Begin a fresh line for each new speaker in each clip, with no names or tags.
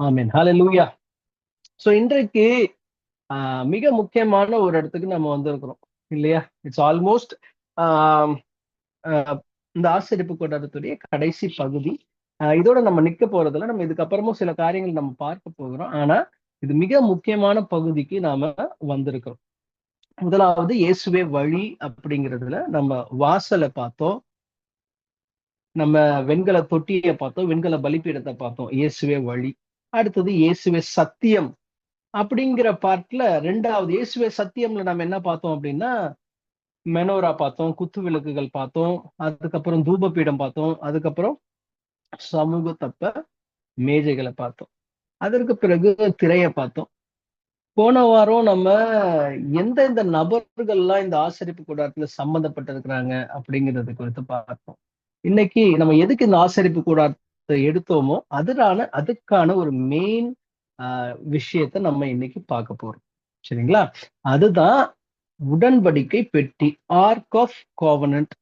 ஆமென். ஹalleluya. So இன்றைக்கு மிக முக்கியமான ஒரு இடத்துக்கு நம்ம வந்திருக்கிறோம் இல்லையா? இட்ஸ் ஆல்மோஸ்ட் இந்த ஆசரிப்பு கூடாரத்துடைய கடைசி பகுதி. இதோட நம்ம நிக்க போறதுல நம்ம இதுக்கப்புறமும் சில காரியங்கள் நம்ம பார்க்க போகிறோம். ஆனா இது மிக முக்கியமான பகுதிக்கு நாம வந்திருக்கிறோம். முதலாவது இயேசுவே வழி அப்படிங்கிறதுல நம்ம வாசலை பார்த்தோம். நம்ம வெண்கல தொட்டியை பார்த்தோம், வெண்கல பலிபீடத்தை பார்த்தோம். இயேசுவே வழி. அடுத்தது இயேசுவே சத்தியம் அப்படிங்கிற பார்ட்ல ரெண்டாவது இயேசுவே சத்தியம்ல நம்ம என்ன பார்த்தோம் அப்படின்னா, மெனோரா பார்த்தோம், குத்து விளக்குகள் பார்த்தோம், அதுக்கப்புறம் தூபபீடம் பார்த்தோம், அதுக்கப்புறம் சமூக தப்ப மேஜைகளை பார்த்தோம். அதற்கு பிறகு திரைய பார்த்தோம். போன வாரம் நம்ம எந்தெந்த நபர்கள்லாம் இந்த ஆசரிப்பு கூடாரத்துல சம்பந்தப்பட்டிருக்கிறாங்க அப்படிங்கிறது குறித்து பார்த்தோம். இன்னைக்கு நம்ம எதுக்கு இந்த ஆசரிப்பு கூடாரத்தை எடுத்தோமோ அதுக்கான ஒரு மெயின் விஷயத்த நம்ம இன்னைக்கு பார்க்க போறோம். சரிங்களா? அதுதான் உடன்படிக்கை பெட்டி, ஆர்க் ஆஃப் கோவனன்ட்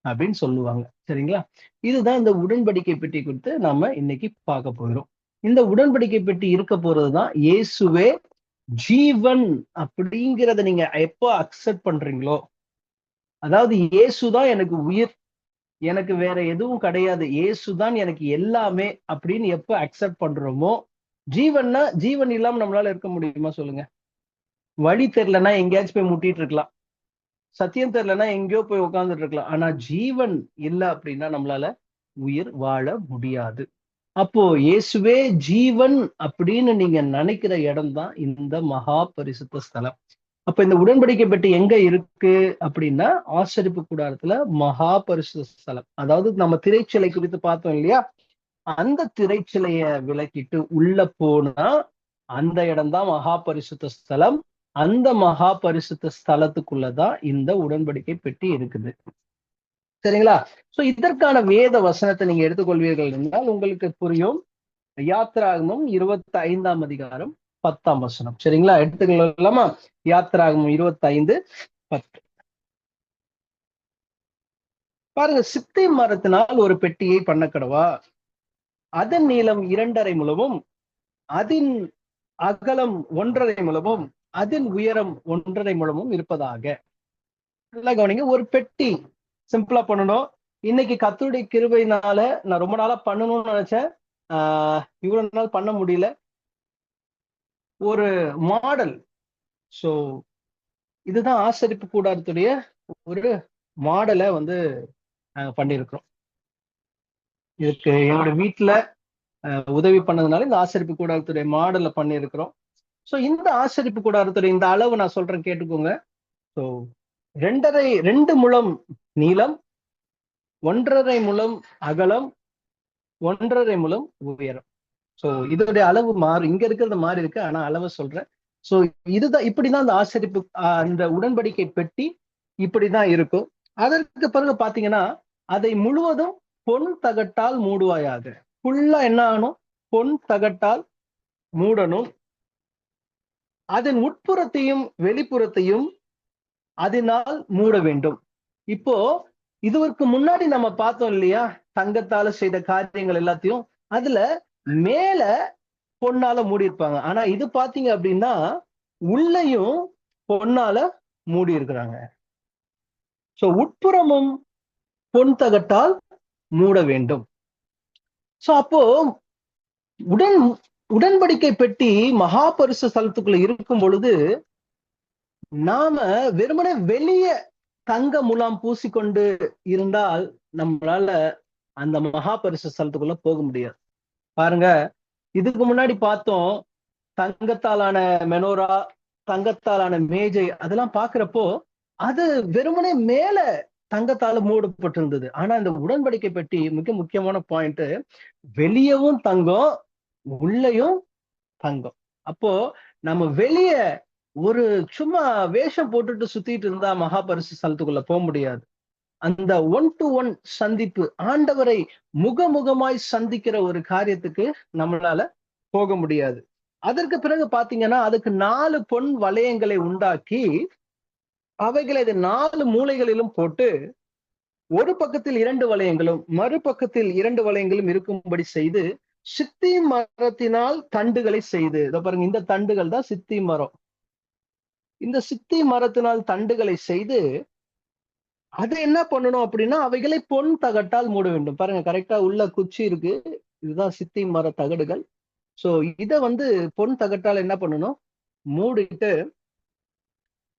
அப்படின்னு சொல்லுவாங்க. சரிங்களா? இதுதான் இந்த உடன்படிக்கை பெட்டி குறித்து நாம இன்னைக்கு பார்க்க போகிறோம். இந்த உடன்படிக்கை பெட்டி இருக்க போறதுதான் இயேசுவே ஜீவன் அப்படிங்கிறத நீங்க எப்போ அக்செப்ட் பண்றீங்களோ, அதாவது இயேசுதான் எனக்கு உயிர், எனக்கு வேற எதுவும் கிடையாது, இயேசுதான் எனக்கு எல்லாமே அப்படின்னு எப்ப அக்செப்ட் பண்றோமோ, ஜீவன்னா ஜீவன் இல்லாம நம்மளால இருக்க முடியுமா சொல்லுங்க? வழி தெரியலன்னா எங்கேயாச்சும் போய் முட்டிட்டு இருக்கலாம், சத்தியம் தெரியலன்னா எங்கேயோ போய் உட்கார்ந்துட்டு இருக்கலாம். ஆனா ஜீவன் இல்லை அப்படின்னா நம்மளால உயிர் வாழ முடியாது. அப்போ இயேசுவே ஜீவன் அப்படின்னு நீங்க நினைக்கிற இடம் தான் இந்த மகா பரிசுத்த ஸ்தலம். அப்ப இந்த உடன்படிக்கை பெட்டி எங்க இருக்கு அப்படின்னா, ஆசரிப்பு கூடாரத்துல மகா பரிசுத்த ஸ்தலம். அதாவது நம்ம திரைச்சிலை குறித்து பார்த்தோம் இல்லையா? அந்த திரைச்சிலைய விலக்கிட்டு உள்ள போனா அந்த இடம்தான் மகா பரிசுத்த ஸ்தலம். அந்த மகா பரிசுத்த ஸ்தலத்துக்குள்ளதான் இந்த உடன்படிக்கை பெட்டி இருக்குது. சரிங்களா? சோ இதற்கான வேத வசனத்தை நீங்க எடுத்துக்கொள்வீர்கள் என்றால் உங்களுக்கு புரியும். யாத்திராகமம் 25ஆம் அதிகாரம் 10ஆம் வசனம். சரிங்களா? எடுத்துக்கலாமா? யாத்திராகமம் 25:10. பாருங்க, சித்தை மரத்தினால் ஒரு பெட்டியை பண்ண கடவா, அதன் நீளம் 2.5 முழமும், அதன் அகலம் 1.5 முழமும், அதன் உயரம் 1.5 முழமும் இருப்பதாக. நல்லா கவனிங்க. ஒரு பெட்டி சிம்பிளா பண்ணணும். இன்னைக்கு கர்த்தருடைய கிருபையினால நான் ரொம்ப நாளா பண்ணணும்னு நினைச்சேன். இவ்வளவு நாள் பண்ண முடியல. ஒரு மாடல். சோ இதுதான் ஆசரிப்பு கூடாரத்துடைய ஒரு மாடலை வந்து நாங்க பண்ணியிருக்கிறோம். இதுக்கு என்னோட வீட்டுல உதவி பண்ணதுனால இந்த ஆசரிப்பு கூடாரத்துடைய மாடலை பண்ணியிருக்கிறோம். சோ இந்த ஆசரிப்பு கூடாரத்துடைய இந்த அளவு நான் சொல்றேன், கேட்டுக்கோங்க. ஸோ 2 முழம் நீளம், 1.5 முழம் அகலம், 1.5 முழம் உயரம். சோ இதோடைய அளவு இங்க இருக்கிறது மாறி இருக்கு, ஆனா அளவு சொல்றேன். சோ இதுதான், இப்படிதான் இந்த ஆசரிப்பு இந்த உடன்படிக்கை பெட்டி இப்படிதான் இருக்கும். அதற்கு பிறகு பாத்தீங்கன்னா, அதை முழுவதும் பொன் தகட்டால் மூடுவாயாக. ஃபுல்லா என்ன ஆகணும்? பொன் தகட்டால் மூடணும். அதன் உட்புறத்தையும் வெளிப்புறத்தையும் அதனால் மூட வேண்டும். இப்போ இதுவருக்கு முன்னாடி நம்ம பார்த்தோம் இல்லையா, தங்கத்தால செய்த காரியங்கள் எல்லாத்தையும் அதுல மேல பொன்னால மூடி இருப்பாங்க. ஆனா இது பாத்தீங்க அப்படின்னா உள்ளேயும் பொன்னால மூடி இருக்கிறாங்க. சோ உட்புறமும் பொன் தகட்டால் மூட வேண்டும். சோ அப்போ உடன்படிக்கை பெட்டி மகா பரிசு ஸ்தலத்துக்குள்ள இருக்கும் பொழுது நாம வெறுமனே வெளியே தங்க முலாம் பூசிக்கொண்டு இருந்தால் நம்மளால அந்த மகா பரிசு ஸ்தலத்துக்குள்ள போக முடியாது. பாருங்க, இதுக்கு முன்னாடி பார்த்தோம் தங்கத்தாலான மெனோரா, தங்கத்தாலான மேஜை, அதெல்லாம் பாக்குறப்போ அது வெறுமனே மேல தங்கத்தால மூடப்பட்டிருந்தது. ஆனா இந்த உடன்படிக்கை பெட்டி மிக முக்கியமான பாயிண்ட், வெளியவும் தங்கம், உள்ளேயும் தங்கம். அப்போ நம்ம வெளிய ஒரு சும்மா வேஷம் போட்டுட்டு சுத்திட்டு இருந்தா மகா பரிசு ஸ்தலத்துக்குள்ள போக முடியாது. அந்த 1-to-1 சந்திப்பு, ஆண்டவரை முகமுகமாய் சந்திக்கிற ஒரு காரியத்துக்கு நம்மளால போக முடியாது. அதற்கு பிறகு பாத்தீங்கன்னா அதுக்கு 4 பொன் வளையங்களை உண்டாக்கி அவைகளை 4 மூலைகளிலும் போட்டு ஒரு பக்கத்தில் 2 வளையங்களும் மறுபக்கத்தில் 2 வளையங்களும் இருக்கும்படி செய்து சித்தி மரத்தினால் தண்டுகளை செய்து, இதோ பாருங்க, இந்த தண்டுகள் தான் சித்தி மரம். இந்த சித்தி மரத்தினால் தண்டுகளை செய்து அதை என்ன பண்ணணும் அப்படின்னா அவைகளை பொன் தகட்டால் மூட வேண்டும். பாருங்க, கரெக்டா உள்ள குச்சி இருக்கு, இதுதான் சித்தி மர தகடுகள். சோ இத பொன் தகட்டால் என்ன பண்ணணும், மூடிட்டு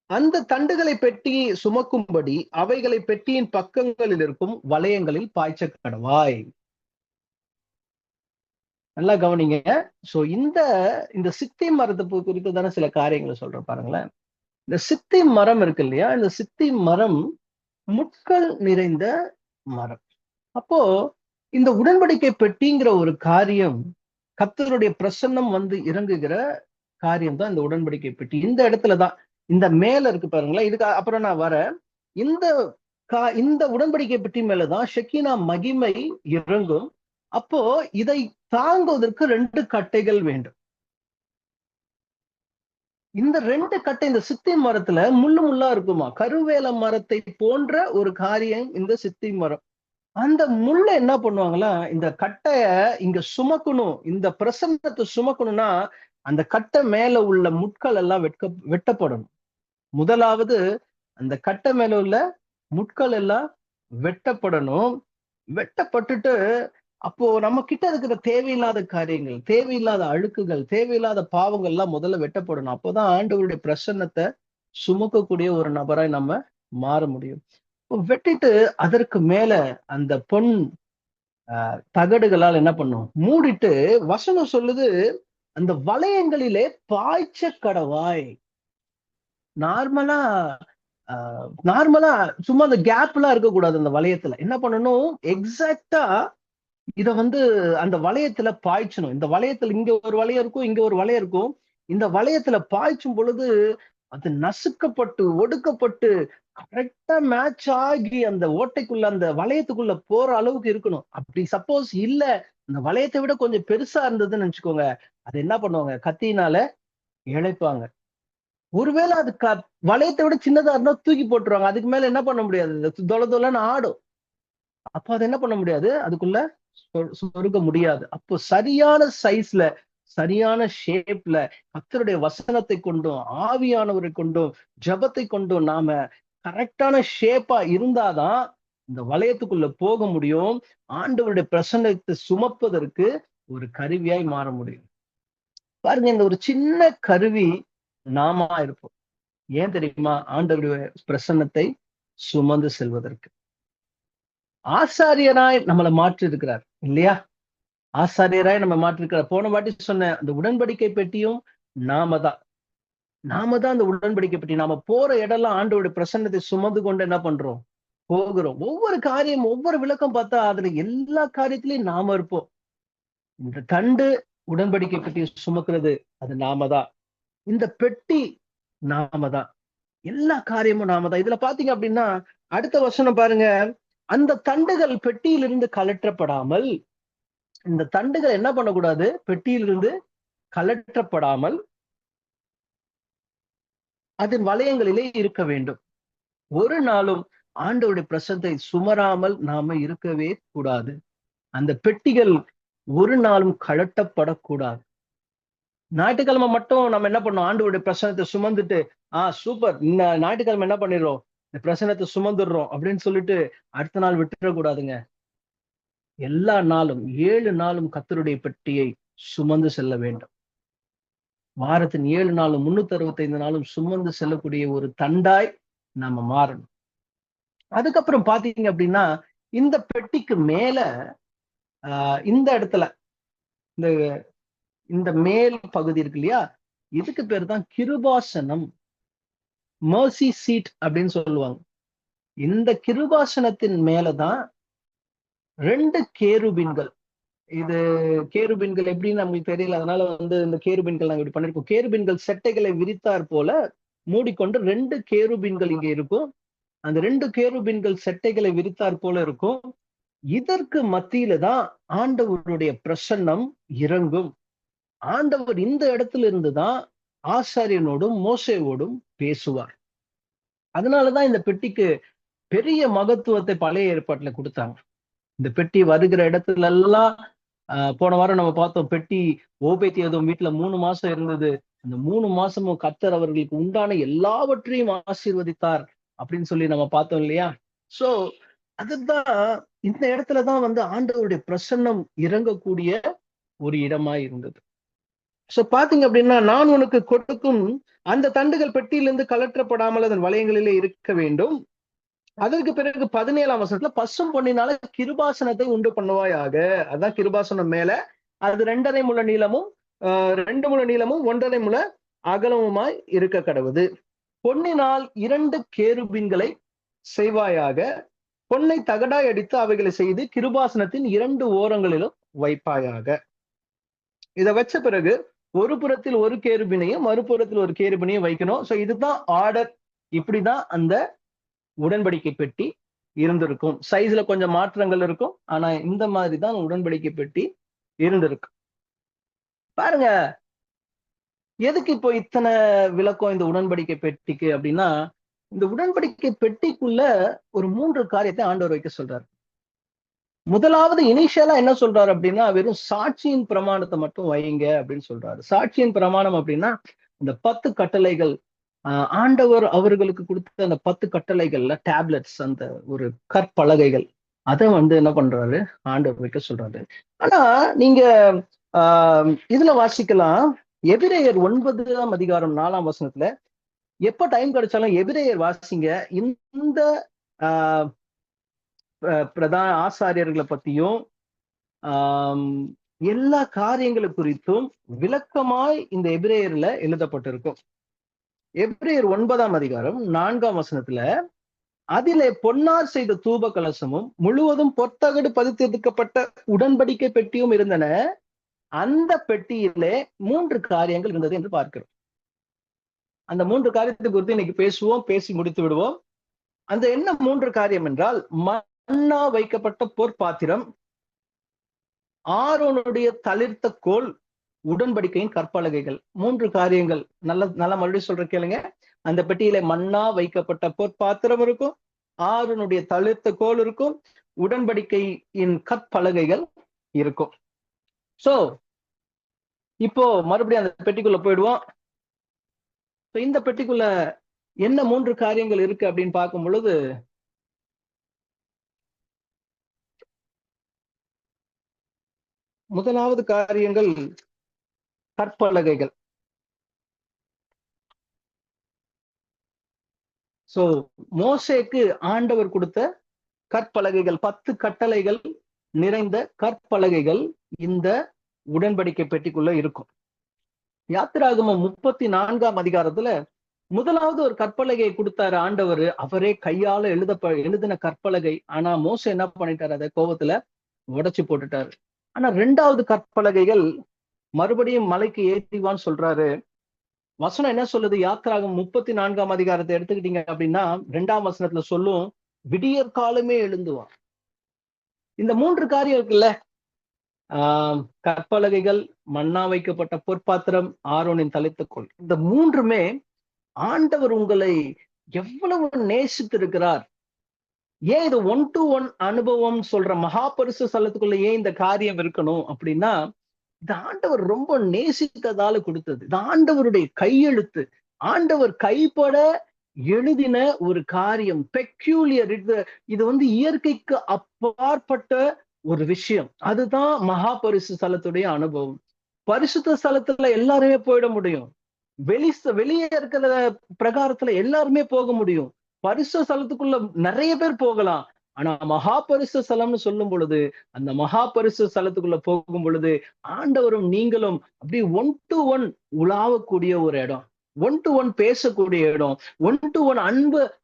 அந்த தண்டுகளை பெட்டி சுமக்கும்படி அவைகளை பெட்டியின் பக்கங்களில் இருக்கும் வளையங்களில் பாய்ச்ச கடவாய். நல்லா கவனிங்க. சோ இந்த இந்த சித்தி மரத்தை குறித்து தானே சில காரியங்களை சொல்றேன் பாருங்களேன். இந்த சித்தி மரம் இருக்கு இல்லையா, இந்த சித்தி மரம் முட்கள் நிறைந்த மரம். அப்போ இந்த உடன்படிக்கை பெட்டிங்கிற ஒரு காரியம், கர்த்தருடைய பிரசன்னம் இறங்குகிற காரியம் தான் இந்த உடன்படிக்கை பெட்டி. இந்த இடத்துலதான், இந்த மேல இருக்கு பாருங்களேன், இதுக்கு அப்புறம் நான் வரேன். இந்த இந்த உடன்படிக்கை பெட்டி மேலதான் ஷெக்கினா மகிமை இறங்கும். அப்போ இதை தாங்குவதற்கு 2 கட்டைகள் வேண்டும். இந்த 2 கட்டை, இந்த சித்தி மரத்துல முள்ளு முள்ளா இருக்குமா, கருவேல மரத்தை போன்ற ஒரு காரியம் இந்த சித்தி மரம். அந்த முள்ள என்ன பண்ணுவாங்களா, இந்த கட்டைய இங்க சுமக்கணும், இந்த பிரசன்னத்தை சுமக்கணும்னா அந்த கட்டை மேல உள்ள முட்கள் எல்லாம் வெட்டப்படணும். முதலாவது அந்த கட்டை மேல உள்ள முட்கள் எல்லாம் வெட்டப்படணும். வெட்டப்பட்டுட்டு அப்போ நம்ம கிட்ட இருக்கிற தேவையில்லாத காரியங்கள், தேவையில்லாத அழுக்குகள், தேவையில்லாத பாவங்கள் எல்லாம் முதல்ல வெட்டப்படணும். அப்போதான் ஆண்டவருடைய பிரசன்னத்தை சுமக்கக்கூடிய ஒரு நபராய் நம்ம மாற முடியும். வெட்டிட்டு அதற்கு மேல அந்த பொன் தகடுகளால் என்ன பண்ணும், மூடிட்டு வசனம் சொல்லுது, அந்த வளையங்களிலே பாய்ச்ச கடவாய். நார்மலா நார்மலா சும்மா அந்த கேப் எல்லாம் இருக்கக்கூடாது. அந்த வளையத்துல என்ன பண்ணணும், எக்ஸாக்டா இத அந்த வளையத்துல பாய்ச்சணும். இந்த வளையத்துல இங்க ஒரு வளையம் இருக்கும், இங்க ஒரு வளையம் இருக்கும். இந்த வளையத்துல பாய்ச்சும் பொழுது அது நசுக்கப்பட்டு ஒடுக்கப்பட்டு கரெக்டா மேட்ச் ஆகி அந்த ஓட்டைக்குள்ள, அந்த வளையத்துக்குள்ள போற அளவுக்கு இருக்கணும். அப்படி சப்போஸ் இல்ல, அந்த வளையத்தை விட கொஞ்சம் பெருசா இருந்ததுன்னு நினைச்சுக்கோங்க, அது என்ன பண்ணுவாங்க, கத்தியினால இழைப்பாங்க. ஒருவேளை அது வளையத்தை விட சின்னதா இருந்தா தூக்கி போட்டுருவாங்க. அதுக்கு மேல என்ன பண்ண முடியாது, தொலை தொலைன்னு ஆடும். அப்ப அது என்ன பண்ண முடியாது, அதுக்குள்ள சொருக முடியாது. அப்போ சரியான சைஸ்ல, சரியான ஷேப்ல, கர்த்தருடைய வசனத்தை கொண்டும் ஆவியானவரை கொண்டும் ஜபத்தை கொண்டும் நாம கரெக்டான ஷேப்பா இருந்தாதான் இந்த வளையத்துக்குள்ள போக முடியும். ஆண்டவருடைய பிரசன்னத்தை சுமப்பதற்கு ஒரு கருவியாய் மாற முடியும். பாருங்க, இந்த ஒரு சின்ன கருவி நாம இருப்போம். ஏன் தெரியுமா, ஆண்டவருடைய பிரசன்னத்தை சுமந்து செல்வதற்கு. ஆசாரியராய் நம்மளை மாற்றி இருக்கிறார் இல்லையா, ஆசாரியராய் நம்ம மாற்றிருக்கிறார். போன வாட்டி சொன்ன அந்த உடன்படிக்கை பெட்டியும் நாம தான் அந்த உடன்படிக்கை பெட்டி. நாம போற இடம்லாம் ஆண்டவருடைய பிரசன்னத்தை சுமந்து கொண்டு என்ன பண்றோம், போகிறோம். ஒவ்வொரு காரியம், ஒவ்வொரு விளக்கம் பார்த்தா அதுல எல்லா காரியத்திலையும் நாம இருப்போம். இந்த தண்டு உடன்படிக்கை பெட்டி சுமக்கிறது அது நாம தான். இந்த பெட்டி நாம தான். எல்லா காரியமும் நாம தான். இதுல பாத்தீங்க அப்படின்னா அடுத்த வசனம் பாருங்க, அந்த தண்டுகள் பெட்டியிலிருந்து கலற்றப்படாமல், இந்த தண்டுகள் என்ன பண்ணக்கூடாது, பெட்டியிலிருந்து கலற்றப்படாமல் அதன் வளையங்களிலே இருக்க வேண்டும். ஒரு நாளும் ஆண்டவருடைய பிரசன்னத்தை சுமராமல் நாம இருக்கவே கூடாது. அந்த பெட்டிகள் ஒரு நாளும் கலட்டப்படக்கூடாது. ஞாயிற்றுக்கிழமை மட்டும் நம்ம என்ன பண்ணோம், ஆண்டவருடைய பிரசன்னத்தை சுமந்துட்டு சூப்பர், இந்த ஞாயிற்றுக்கிழமை என்ன பண்ணிடுறோம், இந்த பிரசன்னத்தை சுமந்துடுறோம் அப்படின்னு சொல்லிட்டு அடுத்த நாள் விட்டுறக்கூடாதுங்க. எல்லா நாளும் 7 நாளும் கர்த்தருடைய பெட்டியை சுமந்து செல்ல வேண்டும். வாரத்தின் 7 நாளும் 365 நாளும் சுமந்து செல்லக்கூடிய ஒரு தண்டாய் நாம மாறணும். அதுக்கப்புறம் பாத்தீங்க அப்படின்னா இந்த பெட்டிக்கு மேல இந்த இடத்துல இந்த இந்த மேல் பகுதி இருக்கு இல்லையா, இதுக்கு பேர் தான் கிருபாசனம், மர்சி சீட் அப்படின்னு சொல்லுவாங்க. இந்த கிருபாசனத்தின் மேலதான் 2 கேருபீன்கள். இது கேருபீன்கள் எப்படின்னு நமக்கு தெரியல, அதனால இந்த கேருபீன்கள் நாங்க இப்படி பண்ணிருக்கோம். கேருபீன்கள் செட்டைகளை விரித்தார் போல மூடிக்கொண்டு 2 கேருபீன்கள் இங்க இருக்கும். அந்த 2 கேருபீன்கள் செட்டைகளை விரித்தார் போல இருக்கும். இதற்கு மத்தியில தான் ஆண்டவருடைய பிரசன்னம் இறங்கும். ஆண்டவர் இந்த இடத்துல இருந்துதான் ஆசாரியனோடும் மோசேவோடும் பேசுவார். அதனாலதான் இந்த பெட்டிக்கு பெரிய மகத்துவத்தை பழைய ஏற்பாட்டுல கொடுத்தாங்க. இந்த பெட்டி வருகிற இடத்துல எல்லாம் போன வாரம் நம்ம பார்த்தோம், பெட்டி ஓபேத்தியதும் வீட்டுல 3 மாசம் இருந்தது. அந்த 3 மாசமும் கர்த்தர் அவர்களுக்கு உண்டான எல்லாவற்றையும் ஆசீர்வதித்தார் அப்படின்னு சொல்லி நம்ம பார்த்தோம் இல்லையா? சோ அதுதான் இந்த இடத்துலதான் வந்து ஆண்டவருடைய பிரசன்னம் இறங்கக்கூடிய ஒரு இடமா இருந்தது. சோ பாத்தீங்க அப்படின்னா, நான் உனக்கு கொடுக்கும் அந்த தண்டுகள் பெட்டியிலிருந்து கலற்றப்படாமல் அதன் வளையங்களிலே இருக்க வேண்டும். அதற்கு பிறகு 17ஆம் வசனத்துல பசும் பொன்னினால கிருபாசனத்தை உண்டு பண்ணுவாயாக. அதான் கிருபாசனம் மேல அது 2.5 முழ நீளமும் 2 முழ நீளமும் 1.5 முழ அகலமுமாய் இருக்க கடவுது. பொன்னினால் 2 கேருபீன்களை செய்வாயாக. பொன்னை தகடாய் அடித்து அவைகளை செய்து கிருபாசனத்தின் 2 ஓரங்களிலும் வைப்பாயாக. இதை வச்ச பிறகு ஒரு புறத்தில் ஒரு கேருபினையும் மறுபுறத்தில் ஒரு கேருபினையும் வைக்கணும். சோ இதுதான் ஆர்டர். இப்படிதான் அந்த உடன்படிக்கை பெட்டி இருந்திருக்கும். சைஸ்ல கொஞ்சம் மாற்றங்கள் இருக்கும், ஆனா இந்த மாதிரி தான் உடன்படிக்கை பெட்டி இருந்திருக்கு. பாருங்க, எதுக்கு இப்போ இத்தனை விளக்கம் இந்த உடன்படிக்கை பெட்டிக்கு அப்படின்னா, இந்த உடன்படிக்கை பெட்டிக்குள்ள ஒரு 3 காரியத்தை ஆண்டவர் வைக்க சொல்றாரு. முதலாவது இனிஷியலா என்ன சொல்றாரு அப்படின்னா, வெறும் சாட்சியின் பிரமாணத்தை மட்டும் வைங்க அப்படின்னு சொல்றாரு. சாட்சியின் பிரமாணம் அப்படின்னா இந்த 10 கட்டளைகள், ஆண்டவர் அவர்களுக்கு கொடுத்த அந்த 10 கட்டளைகள்ல டேப்லெட்ஸ், அந்த ஒரு கற்பலகைகள், அதை வந்து என்ன பண்றாரு, ஆண்டவர் வைக்க சொல்றாரு. ஆனா நீங்க இதுல வாசிக்கலாம், எபிரேயர் 9ஆம் அதிகாரம் 4ஆம் வசனத்துல, எப்ப டைம் கிடைச்சாலும் எபிரேயர் வாசிங்க. இந்த பிரதான ஆசாரியர்களை பத்தியும் எல்லா காரியங்களை குறித்தும் விளக்கமாய் இந்த எபிரேயர்ல எழுதப்பட்டிருக்கும். எபிரேயர் 9ஆம் அதிகாரம் 4ஆம் வசனத்துல, அதிலே பொன்னார் செய்த தூப கலசமும் முழுவதும் பொத்தகடு பதித்தெடுக்கப்பட்ட உடன்படிக்கை பெட்டியும் இருந்தன. அந்த பெட்டியிலே 3 காரியங்கள் இருந்தது என்று பார்க்கிறோம். அந்த 3 காரியத்தை குறித்து இன்னைக்கு பேசுவோம், பேசி முடித்து விடுவோம். அந்த என்ன 3 காரியம் என்றால், மன்னா வைக்கப்பட்ட பொற்பாத்திரம், ஆரோனுடைய தளிர்த்த கோல், உடன்படிக்கையின் கற்பலகைகள். 3 காரியங்கள். நல்ல மறுபடியும் சொல்ற கேளுங்க. அந்த பெட்டியில மன்னா வைக்கப்பட்ட பொற்பாத்திரம் இருக்கும், ஆரோனுடைய தளிர்த்த கோல் இருக்கும், உடன்படிக்கையின் கற்பலகைகள் இருக்கும். சோ இப்போ மறுபடியும் அந்த பெட்டிக்குள்ள போயிடுவோம். இந்த பெட்டிக்குள்ள என்ன 3 காரியங்கள் இருக்கு அப்படின்னு பார்க்கும் பொழுது, முதலாவது காரியங்கள் கற்பலகைகள். சோ மோசேக்கு ஆண்டவர் கொடுத்த கற்பலகைகள், 10 கட்டளைகள் நிறைந்த கற்பலகைகள் இந்த உடன்படிக்கை பெட்டிக்குள்ள இருக்கும். யாத்திராகமம் 34ஆம் அதிகாரத்துல முதலாவது ஒரு கற்பலகையை கொடுத்தாரு ஆண்டவர். அவரே கையால எழுதின கற்பலகை. ஆனா மோசே என்ன பண்ணிட்டாரு, அதை கோபத்துல உடைச்சு போட்டுட்டாரு. ஆனா 2வது கற்பலகைகள் மறுபடியும் மலைக்கு ஏற்றிவான்னு சொல்றாரு. வசனம் என்ன சொல்லுது, யாத்திராகம் 34ஆம் அதிகாரத்தை எடுத்துக்கிட்டீங்க அப்படின்னா 2ஆம் வசனத்துல சொல்லும், விடியற் காலமே எழுந்துவான். இந்த 3 காரியம் இருக்குல்ல, கற்பலகைகள், மன்னா வைக்கப்பட்ட பொற்பாத்திரம், ஆரோனின் தளிர்த்த கோல், இந்த 3மே ஆண்டவர் உங்களை எவ்வளவு நேசித்திருக்கிறார். ஏன் இது 1 to 1 அனுபவம் சொல்ற மகா பரிசு ஸ்தலத்துக்குள்ள ஏன் இந்த காரியம் இருக்கணும் அப்படின்னா, இது ஆண்டவர் ரொம்ப நேசித்ததால கொடுத்தது. இது ஆண்டவருடைய கையெழுத்து, ஆண்டவர் கைப்பட எழுதின ஒரு காரியம். பெக்யூலியர், இது வந்து இயற்கைக்கு அப்பாற்பட்ட ஒரு விஷயம். அதுதான் மகா பரிசு ஸ்தலத்துடைய அனுபவம். பரிசுத்த ஸ்தலத்துல எல்லாருமே போயிட முடியும், வெளியே இருக்கிற பிரகாரத்துல எல்லாருமே போக முடியும், பரிசுத்த ஸ்தலத்துக்குள்ள நிறைய பேர் போகலாம். ஆனா மகா பரிசுத்த ஸ்தலம்னு சொல்லும் பொழுது, அந்த மகா பரிசுத்த ஸ்தலத்துக்குள்ள போகும் பொழுது ஆண்டவரும் நீங்களும் அப்படியே 1 to 1 உலாவக்கூடிய ஒரு இடம், 1 to 1 பேசக்கூடிய இடம், 1 to 1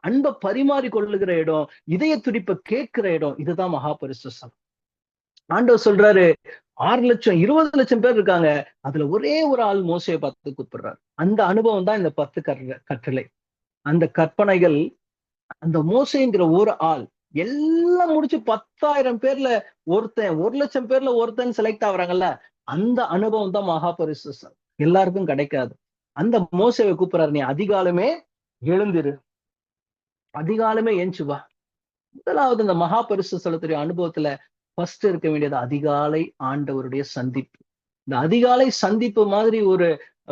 அன்பை பரிமாறி கொள்ளுகிற இடம், இதய துடிப்பை கேட்கிற இடம். இதுதான் மகா பரிசுத்த ஸ்தலம். ஆண்டவர் சொல்றாரு, 6 லட்சம் 20 லட்சம் பேர் இருக்காங்க, அதுல ஒரே ஒரு ஆள் மோசையை பார்த்து கூப்பிடுறாரு. அந்த அனுபவம் தான் இந்த 10 கட்டளை, அந்த கற்பனைகள். அந்த மோசைங்கிற ஒரு ஆள் எல்லாம் முடிச்சு 10,000 பேர்ல ஒருத்தன், 1 லட்சம் பேர்ல ஒருத்தன் செலக்ட் ஆகுறாங்கல்ல, அந்த அனுபவம் தான் மகா பரிசு. எல்லாருக்கும் கிடைக்காது. அந்த மோசையை கூப்பிடுறாரு, நீ அதிகாலமே எழுந்திரு, அதிகாலமே ஏஞ்சு வா. முதலாவது இந்த மகா பரிசு ஸ்தலத்துடைய அனுபவத்துல ஃபர்ஸ்ட் இருக்க வேண்டியது அதிகாலை ஆண்டவருடைய சந்திப்பு. இந்த அதிகாலை சந்திப்பு மாதிரி ஒரு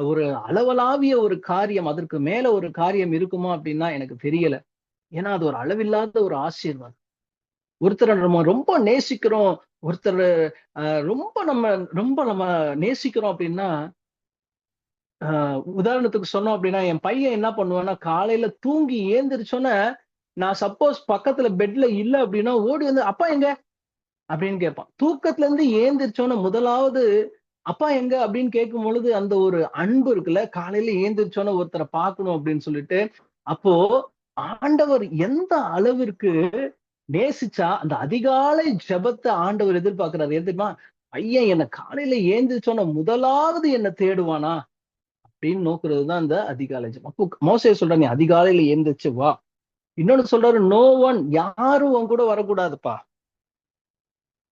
ஒரு அளவலாவிய ஒரு காரியம், அதற்கு மேல ஒரு காரியம் இருக்குமா அப்படின்னா எனக்கு தெரியல. ஏன்னா அது ஒரு அளவில்லாத ஒரு ஆசீர்வாதம். ஒருத்தரை நம்ம ரொம்ப நேசிக்கிறோம், ஒருத்தர் ரொம்ப நம்ம நேசிக்கிறோம் அப்படின்னா, உதாரணத்துக்கு சொன்னோம் அப்படின்னா, என் பையன் என்ன பண்ணுவான்னா, காலையில தூங்கி ஏந்திரிச்சோனே, நான் சப்போஸ் பக்கத்துல பெட்ல இல்ல அப்படின்னா, ஓடி வந்து, "அப்பா எங்க?" அப்படின்னு கேட்பான். தூக்கத்துல இருந்து ஏந்திரிச்சோனே முதலாவது, "அப்பா எங்க?" அப்படின்னு கேட்கும் பொழுது, அந்த ஒரு அன்பு இருக்குல்ல, காலையில ஏந்திரிச்சோனே ஒருத்தர பார்க்கணும் அப்படின்னு சொல்லிட்டு. அப்போ ஆண்டவர் எந்த அளவிற்கு நேசிச்சா, அந்த அதிகாலை ஜெபத்த ஆண்டவர் எதிர்பார்க்கிறாரு. எது தெரியுமா? பையன் என்ன காலையில ஏந்திரிச்சோனே முதலாவது என்ன தேடுவானா? அப்படின்னு நோக்குறது தான் இந்த அதிகாலை ஜெபம். அப்போ மோசே சொல்றான், "நீ அதிகாலையில எந்திரிச்சு வா." இன்னொன்னு சொல்றாரு, "நோ ஒன், யாரும் உன் கூட வரக்கூடாதுப்பா."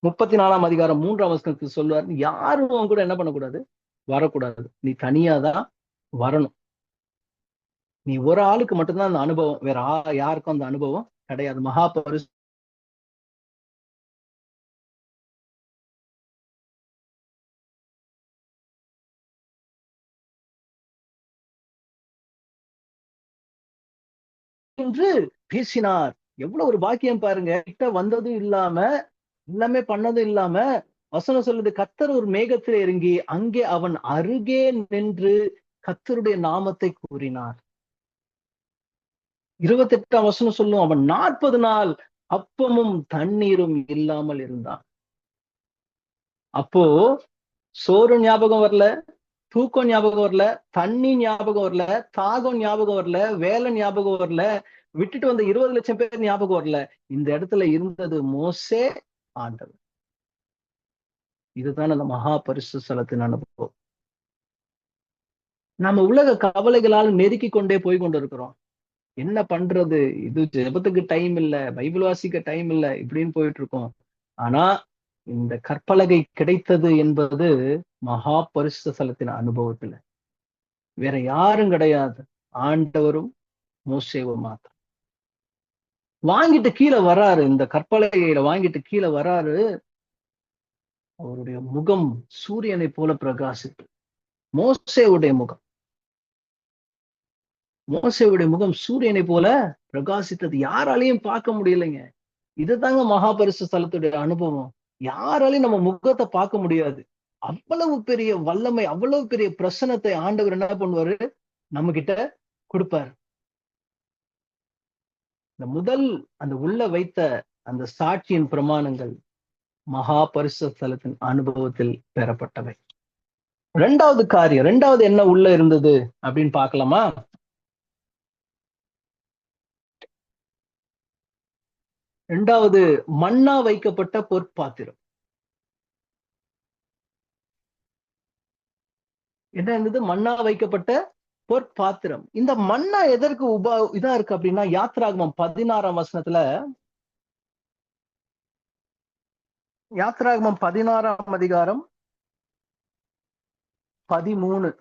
34ஆம் அதிகாரம் 3ஆம் வசனத்துல சொல்லுவாரு, யாரும் உன் கூட என்ன பண்ணக்கூடாது? வரக்கூடாது. நீ தனியா தான் வரணும். நீ ஒரு ஆளுக்கு மட்டும் தான் அந்த அனுபவம். வேற யாருக்கும் அந்த அனுபவம் கிடையாது. மகா பரிசு என்று பேசினார். எவ்வளவு ஒரு பாக்கியம் பாருங்க. கிட்ட வந்ததும் இல்லாம, எல்லாமே பண்ணதும் இல்லாம, வசனம் சொல்லுது, கர்த்தர் ஒரு மேகத்திலே இறங்கி, அங்கே அவன் அருகே நின்று கர்த்தருடைய நாமத்தை கூறினார். 28ஆம் வசனம் சொல்லும், அவன் 40 நாள் அப்பமும் தண்ணீரும் இல்லாமல் இருந்தான். அப்போ சோறு ஞாபகம் வரல, தூக்கம் ஞாபகம் வரல, தண்ணி ஞாபகம் வரல, தாகம் ஞாபகம் வரல, வேலை ஞாபகம் வரல, விட்டுட்டு வந்த 20 லட்சம் பேர் ஞாபகம் வரல. இந்த இடத்துல இருந்தது மோசே, ஆண்டவர். இதுதான் அந்த மகா பரிசு ஸ்தலத்தின் அனுபவம். நம்ம உலக கவலைகளால் நெருக்கி கொண்டே போய் கொண்டிருக்கிறோம். என்ன பண்றது? இது ஜெபத்துக்கு டைம் இல்ல, பைபிள் வாசிக்க டைம் இல்ல, இப்படின்னு போயிட்டு இருக்கோம். ஆனா இந்த கற்பலகை கிடைத்தது என்பது மகா பரிசுத்த ஸ்தலத்தின் அனுபவத்துல. வேற யாரும் கிடையாது. ஆண்டவரும் மோசேவும் மாத்திரம். வாங்கிட்டு கீழே வராரு. இந்த கற்பலகையில வாங்கிட்டு கீழே வராரு. அவருடைய முகம் சூரியனை போல பிரகாசித்து. மோசேவுடைய முகம் மோசேவுடைய முகம் சூரியனை போல பிரகாசித்தது. யாராலையும் பார்க்க முடியலைங்க. இதுதாங்க மகாபரிசு ஸ்தலத்துடைய அனுபவம். யாராலையும் நம்ம முகத்தை பார்க்க முடியாது. அவ்வளவு பெரிய வல்லமை, அவ்வளவு பெரிய பிரசன்னத்தை ஆண்டவர் என்ன பண்ணுவாரு? நம்ம கிட்ட கொடுப்பாரு. இந்த முதல் அந்த உள்ள வைத்த அந்த சாட்சியின் பிரமாணங்கள் மகா பரிசுத்த ஸ்தலத்தின் அனுபவத்தில் பெறப்பட்டவை. இரண்டாவது காரியம், இரண்டாவது என்ன உள்ள இருந்தது அப்படின்னு பார்க்கலாமா? இரண்டாவது, மன்னா வைக்கப்பட்ட பொற்பாத்திரம். என்ன இருந்தது? மன்னா வைக்கப்பட்ட பொற்பாத்திரம். இந்த மன்னா எதற்கு இதா இருக்கு அப்படின்னா, யாத்ராகமம் 16ஆம் வசனத்துல, யாத்ராகமம் 16ஆம் அதிகாரம் 13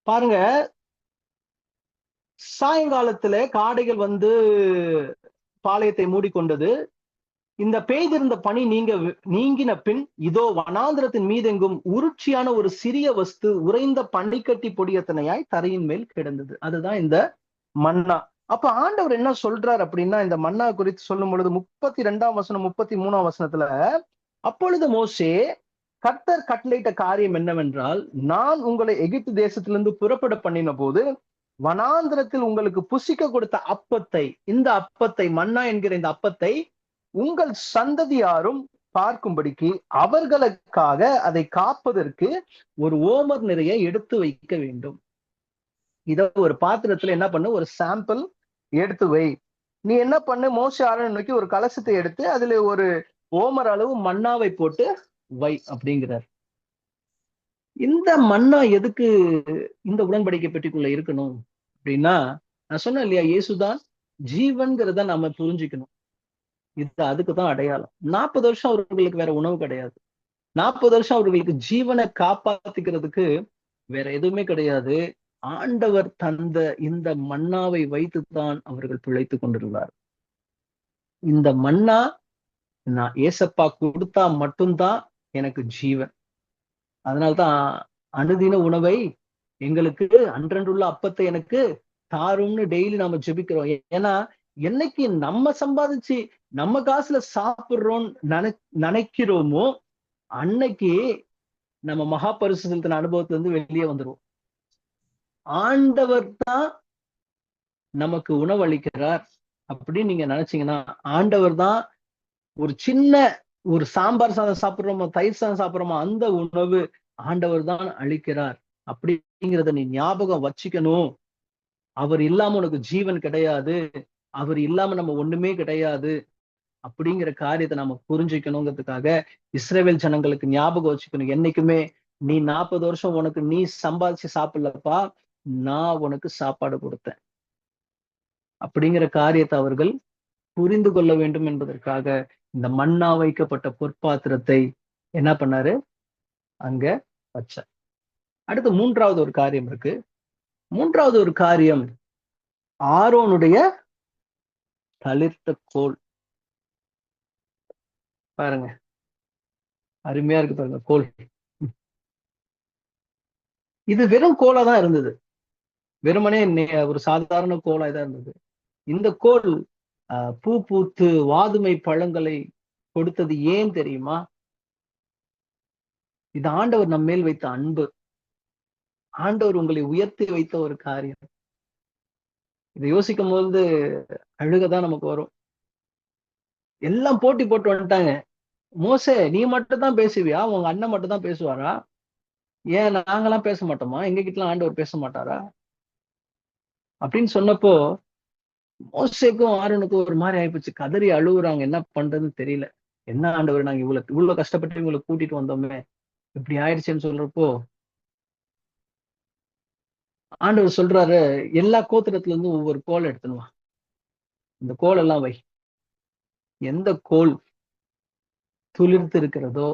பாருங்க. சாயங்காலத்துல காடைகள் வந்து பாளையத்தை மூடிக்கொண்டது. இந்த பெய்திருந்த பனி நீங்கின பின், இதோ வனாந்திரத்தின் மீதெங்கும் உருட்சியான ஒரு சிறிய வஸ்து உறைந்த பனிக்கட்டி பொடியத்தனையாய் தரையின் மேல் கிடந்தது. அதுதான் இந்த மன்னா. அப்ப ஆண்டவர் என்ன சொல்றார் அப்படின்னா, இந்த மன்னா குறித்து சொல்லும் பொழுது 32ஆம் வசனம் 33ஆம் வசனத்துல, அப்பொழுது மோசே, கர்த்தர் கட்டளையிட்ட காரியம் என்னவென்றால், நான் உங்களை எகிப்து தேசத்திலிருந்து புறப்பட பண்ணின போது வனாந்திரத்தில் உங்களுக்கு புசிக்க கொடுத்த அப்பத்தை, இந்த அப்பத்தை, மன்னா என்கிற இந்த அப்பத்தை உங்கள் சந்ததியாரும் பார்க்கும்படிக்கு அவர்களுக்காக அதை காப்பதற்கு ஒரு ஓமர் நிறைய எடுத்து வைக்க வேண்டும். இத ஒரு பாத்திரத்துல என்ன பண்ணு, ஒரு சாம்பிள் எடுத்து வை. நீ என்ன பண்ணு, மோசே ஆரோனை நோக்கி ஒரு கலசத்தை எடுத்து அதுல ஒரு ஓமர் அளவு மன்னாவை போட்டு வை அப்படிங்கிறார். இந்த மன்னா எதுக்கு இந்த உடன்படிக்கை பெட்டிக்குள்ள இருக்கணும் அப்படின்னா, நான் சொன்னேன் இல்லையா, இயேசுதான் ஜீவன்கிறத நம்ம புரிஞ்சுக்கணும். இது அதுக்குதான் அடையாளம். 40 வருஷம் அவர்களுக்கு வேற உணவு கிடையாது. 40 வருஷம் அவர்களுக்கு ஜீவனை காப்பாத்திக்கிறதுக்கு வேற எதுவுமே கிடையாது. ஆண்டவர் தந்த இந்த மன்னாவை வைத்துத்தான் அவர்கள் பிழைத்துக் கொண்டிருந்தார். இந்த மன்னா நான் ஏசப்பா கொடுத்தா மட்டும்தான் எனக்கு ஜீவன். அதனால்தான் அனுதின உணவை எங்களுக்கு அன்றன்றுள்ள அப்பத்தை எனக்கு தாரும்னு டெய்லி நாம ஜெபிக்கிறோம். ஏன்னா என்னைக்கு நம்ம சம்பாதிச்சு நம்ம காசுல சாப்பிடுறோம் நினைக்கிறோமோ அன்னைக்கு நம்ம மகா பரிசுத்தின் அனுபவத்துல இருந்து வெளியே வந்துருவோம். ஆண்டவர் தான் நமக்கு உணவளிக்கிறார் அப்படின்னு நீங்க நினைச்சீங்கன்னா, ஆண்டவர் தான் ஒரு சின்ன ஒரு சாம்பார் சாதம் சாப்பிடுறோமோ, தயிர் சாதம் சாப்பிடுறோமோ, அந்த உணவு ஆண்டவர் தான் அளிக்கிறார் அப்படிங்கிறத நீ ஞாபகம் வச்சுக்கணும். அவர் இல்லாம உனக்கு ஜீவன் கிடையாது, அவர் இல்லாம நம்ம ஒண்ணுமே கிடையாது அப்படிங்கிற காரியத்தை நம்ம புரிஞ்சுக்கணுங்கிறதுக்காக இஸ்ரவேல் ஜனங்களுக்கு ஞாபகம் வச்சுக்கணும். என்னைக்குமே நீ 40 வருஷம் உனக்கு நீ சம்பாதிச்சு சாப்பிடலப்பா, நான் உனக்கு சாப்பாடு கொடுத்தேன் அப்படிங்கிற காரியத்தை அவர்கள் புரிந்து கொள்ள வேண்டும் என்பதற்காக இந்த மண்ணா வைக்கப்பட்ட பொற்பாத்திரத்தை என்ன பண்ணாரு, அங்க வச்சார். அடுத்து மூன்றாவது ஒரு காரியம் இருக்கு. மூன்றாவது ஒரு காரியம் ஆரோனுடைய தளிர்த்த கோல். பாருங்க, அருமையா இருக்கு பாருங்க கோல். இது வெறும் கோலா தான் இருந்தது, வெறுமனே ஒரு சாதாரண கோலா தான் இருந்தது. இந்த கோல் பூ பூத்து வாதுமை பழங்களை கொடுத்தது ஏன் தெரியுமா? இது ஆண்டவர் நம்ம மேல் வைத்த அன்பு. ஆண்டவர் உங்களை உயர்த்தி வைத்த ஒரு காரியம். இதை யோசிக்கும் போது அழுகதான் நமக்கு வரும். எல்லாம் போட்டி போட்டு வந்துட்டாங்க. மோசே நீ மட்டும் தான் பேசுவியா, உங்க அண்ணன் மட்டும் தான் பேசுவாரா, ஏன் நாங்கெல்லாம் பேச மாட்டோமா, எங்க கிட்ட ஆண்டவர் பேச மாட்டாரா அப்படின்னு சொன்னப்போ மோசேக்கும் ஆரோனுக்கும் ஒரு மாதிரி ஆயிப்போச்சு. கதறி அழுகுறாங்க, என்ன பண்றதுன்னு தெரியல. என்ன ஆண்டவர், நாங்க இவ்வளவு கஷ்டப்பட்டு இவங்களை கூட்டிட்டு வந்தோமே, இப்படி ஆயிடுச்சுன்னு சொல்றப்போ ஆண்டவர் சொல்றாரு, எல்லா கோத்திரத்துல இருந்தும் ஒவ்வொரு கோல் எடுத்துனுவா, இந்த கோல் எல்லாம் வை. எந்த கோல் துளிர்த்து இருக்கிறதோ,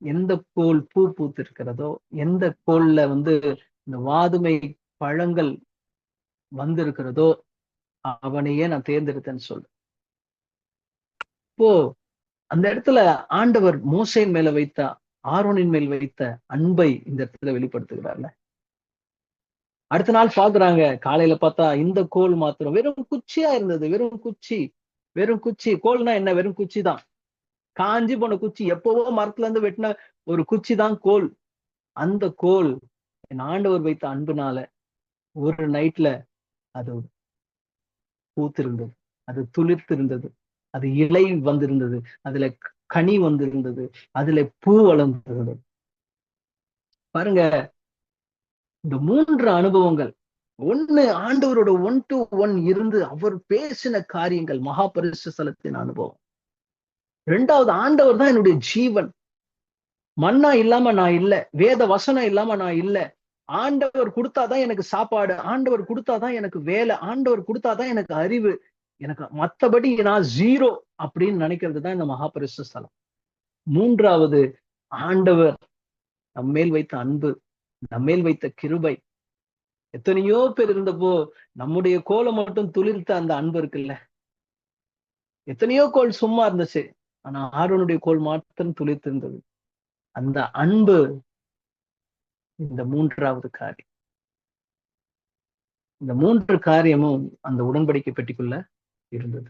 எந்த கோல் பூ பூத்து இருக்கிறதோ, எந்த கோல்ல இந்த வாதுமை பழங்கள் வந்திருக்கிறதோ அவனையே நான் தேர்ந்தெடுத்தேன்னு சொல்லு. இப்போ அந்த இடத்துல ஆண்டவர் மோசேயின் மேல வைத்த, ஆரோனின் மேல் வைத்த அன்பை இந்த இடத்துல வெளிப்படுத்துகிறார்ல. அடுத்த நாள் பாக்குறாங்க, காலையில பார்த்தா இந்த கோல் மாத்திரம் வெறும் குச்சியா இருந்தது. வெறும் குச்சி. கோல்னா என்ன? வெறும் குச்சி தான், காஞ்சி போன குச்சி, எப்பவோ மரத்துல இருந்து வெட்டின ஒரு குச்சி தான் கோல். அந்த கோல் என் ஆண்டவர் வைத்த அன்புனால ஒரு நைட்ல அது பூத்திருந்தது, அது துளிர்த்திருந்தது, அது இலை வந்திருந்தது, அதுல கனி வந்திருந்தது, அதுல பூ வளர்ந்திருந்தது. பாருங்க, இந்த 3 அனுபவங்கள். ஒண்ணு, ஆண்டவரோட 1 to 1 இருந்து அவர் பேசின காரியங்கள், மகா பரிசுத்த ஸ்தலத்தின் அனுபவம். 2வது, ஆண்டவர் தான் என்னுடைய ஜீவன். மன்னா இல்லாம நான் இல்ல, வேத வசனம் இல்லாம நான் இல்ல. ஆண்டவர் கொடுத்தாதான் எனக்கு சாப்பாடு, ஆண்டவர் கொடுத்தாதான் எனக்கு வேலை, ஆண்டவர் கொடுத்தாதான் எனக்கு அறிவு, எனக்கு மத்தபடி நான் 0 அப்படின்னு நினைக்கிறது தான் இந்த மகா பரிசுத்த ஸ்தலம். 3வது, ஆண்டவர் நம்மேல் வைத்த அன்பு, நம்மேல் வைத்த கிருபை. எத்தனையோ பேர் இருந்தப்போ நம்முடைய கோலை மட்டும் துளிர்த்த அந்த அன்பு இருக்குல்ல. எத்தனையோ கோல் சும்மா இருந்துச்சு, ஆனா ஆரோனுடைய கோல் மாத்திரம் துளிர்த்து இருந்தது. அந்த அன்பு இந்த 3வது காரியம். இந்த 3 காரியமும் அந்த உடன்படிக்கை பெட்டிக்குள்ள இருந்தது.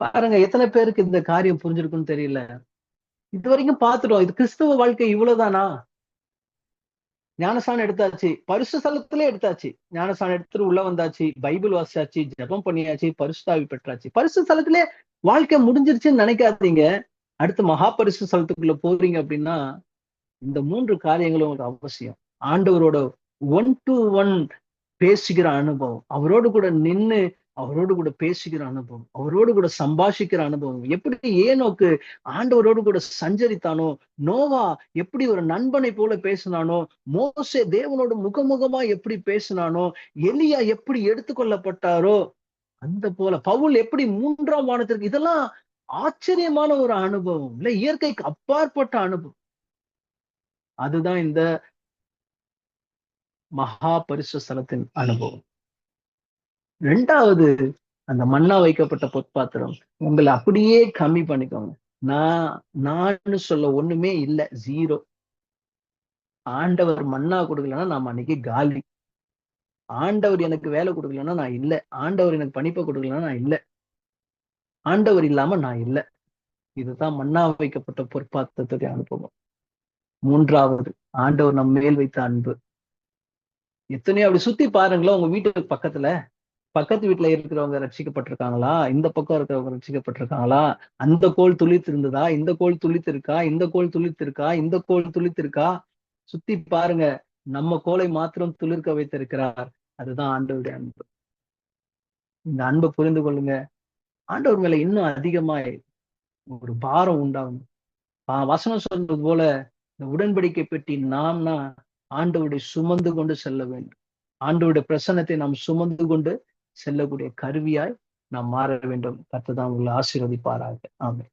பாருங்க, எத்தனை பேருக்கு இந்த காரியம் புரிஞ்சிருக்குன்னு தெரியல. இது வரைக்கும் பார்த்துட்டோம், இது கிறிஸ்தவ வாழ்க்கை இவ்வளவுதானா? ஞானஸ்தானம் எடுத்தாச்சு, பரிசு ஸ்தலத்திலே எடுத்தாச்சு, ஞானஸ்தானம் எடுத்துட்டு உள்ள வந்தாச்சு, பைபிள் வாசிச்சாச்சு, ஜெபம் பண்ணியாச்சு, பரிசுத்தாவி பெற்றாச்சு, பரிசு ஸ்தலத்திலே வாழ்க்கை முடிஞ்சிருச்சுன்னு நினைக்காதீங்க. அடுத்து மகா பரிசு ஸ்தலத்துக்குள்ள போறீங்க அப்படின்னா இந்த 3 காரியங்களும் ஒரு அவசியம். ஆண்டவரோட 1 to 1 பேசுகிற அனுபவம், அவரோடு கூட நின்னு அவரோடு கூட பேசுகிற அனுபவம், அவரோடு கூட சம்பாஷிக்கிற அனுபவம். எப்படி ஏனோக்கு ஆண்டவரோடு கூட சஞ்சரித்தானோ, நோவா எப்படி ஒரு நண்பனை போல பேசினானோ, மோசே தேவனோட முகமுகமா எப்படி பேசினானோ, எலியா எப்படி எடுத்துக்கொள்ளப்பட்டாரோ, அந்த போல பவுல் எப்படி 3ஆம் வானத்திற்கு, இதெல்லாம் ஆச்சரியமான ஒரு அனுபவம் இல்ல, இயற்கைக்கு அப்பாற்பட்ட அனுபவம். அதுதான் இந்த மகா பரிசுத்த ஸ்தலத்தின் அனுபவம். 2வது, அந்த மண்ணா வைக்கப்பட்ட பொற்பாத்திரம் உங்களை அப்படியே கம்மி பண்ணிக்கோங்க. நான் சொல்ல ஒண்ணுமே இல்லை, ஜீரோ. ஆண்டவர் மண்ணா கொடுக்கலன்னா நாம அன்னைக்கு காலி. ஆண்டவர் எனக்கு வேலை கொடுக்கலன்னா நான் இல்லை. ஆண்டவர் எனக்கு பணிப்பை கொடுக்கலன்னா நான் இல்லை. ஆண்டவர் இல்லாம நான் இல்லை. இதுதான் மண்ணா வைக்கப்பட்ட பொற்பாத்திரத்துடைய அனுபவம். மூன்றாவது, ஆண்டவர் நம்ம மேல் வைத்த அன்பு. எத்தனையோ அப்படி சுத்தி பாருங்களேன், உங்க வீட்டுக்கு பக்கத்துல, பக்கத்து வீட்டுல இருக்கிறவங்க ரட்சிக்கப்பட்டிருக்காங்களா, இந்த பக்கம் இருக்கிறவங்க ரட்சிக்கப்பட்டிருக்காங்களா, அந்த கோல் துளித்து இருந்ததா, இந்த கோல் துளித்து இருக்கா, இந்த கோல் துளித்து இருக்கா, இந்த கோல் துளித்து இருக்கா, சுத்தி பாருங்க. நம்ம கோலை மாத்திரம் துளிர்க்க வைத்திருக்கிறார். அதுதான் ஆண்டவருடைய அன்பு. இந்த அன்பை புரிந்து கொள்ளுங்க. ஆண்டவர் மேல இன்னும் அதிகமாய் ஒரு பாரம் உண்டாகும். வசனம் சொல்றது போல இந்த உடன்படிக்கை பெட்டி நாம்னா ஆண்டவருடைய சுமந்து கொண்டு செல்ல வேண்டும். ஆண்டவருடைய பிரசன்னத்தை நாம் சுமந்து கொண்டு செல்லக்கூடிய கருவியாய் நாம் மாற வேண்டும். கர்த்தர் தான் உங்களை ஆசீர்வதிப்பாராக. ஆமென்.